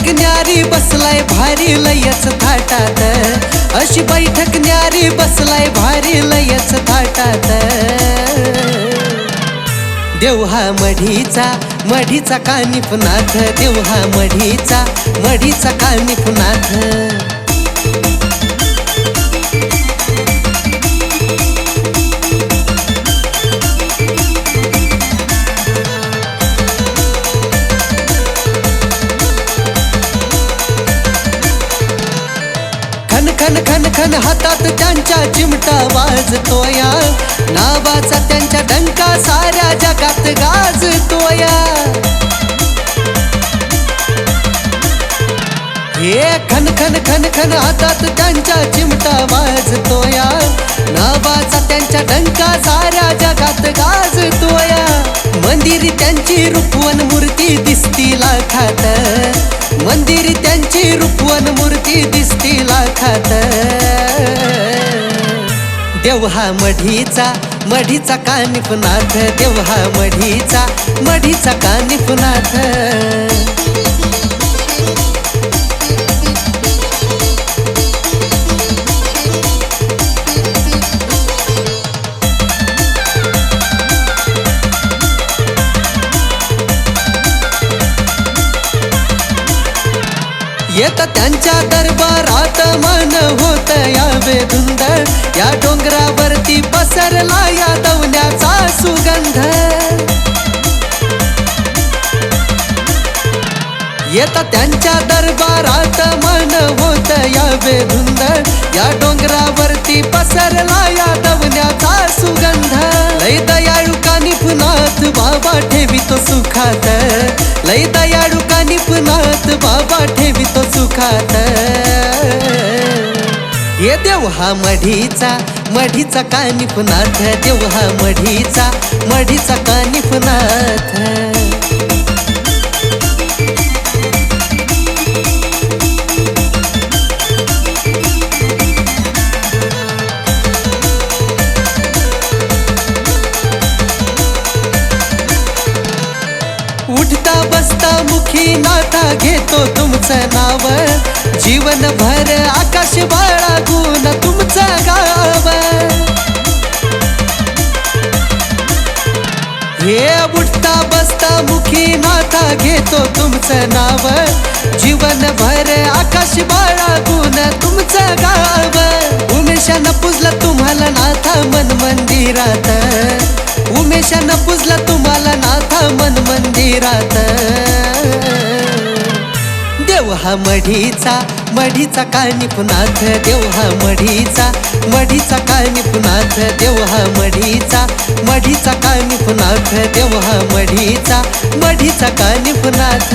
बैठक न्यारी बसलाय भारी लयच थाटात, अशी बैठक न्यारी बसलाय भारी लयच थाटात। देव हा मढीचा कानिफनाथ, देव हा मढीचा कानिफनाथ। खन खन खन हातात त्यांच्या चिमटा वाजतोया, नावाचा त्यांच्या डंका साऱ्या जगात गाजतोया। हे खन खन खन खन हातात त्यांच्या चिमटा वाजतोया, नावाचा त्यांच्या डंका साऱ्या जगात गाजतोया। मंदिर त्यांची रूपवन मूर्ती दिसती लाखात, मंदिर त्यांची रूपवन मूर्ती दिसती लाखात। देव हा मढीचा कानिफनाथ, देव हा मढीचा कानिफनाथ। येत त्यांच्या दरबारात मन होत या बेधुंद, या डोंगरावरती पसरला या दवण्याचा सुगंध। येत त्यांच्या दरबारात मन होत या बेधुंद, या डोंगरावरती पसरला या दवण्याचा सुगंध। लय दयाळू कानिफनाथ बाबा ठेवितो सुखात, लय दयाळू कानिफनाथ बाबा ठेवितो सुखात। ये देव हा मढीचा कानिफनाथ, देव हा मढीचा कानिफनाथ। उठता बसता मुखी नाथा घेतो तुमचं नाव, जीवनभर आकाश बाळगून तुमचं गाव। हे उठता बसता मुखी नाथा घेतो तुमचं नाव, जीवनभर आकाश बाळगून तुमचं गाव। उमेशानं पुजलं तुम्हाला नाथा मन मंदिरात, उमेशानं पुजलं तुम्हाला नाथा मन मंदिरात। देव हा मढीचा कानिफनाथ, देव हा मढीचा कानिफनाथ, देव हा मढीचा कानिफनाथ, देव हा मढीचा कानिफनाथ।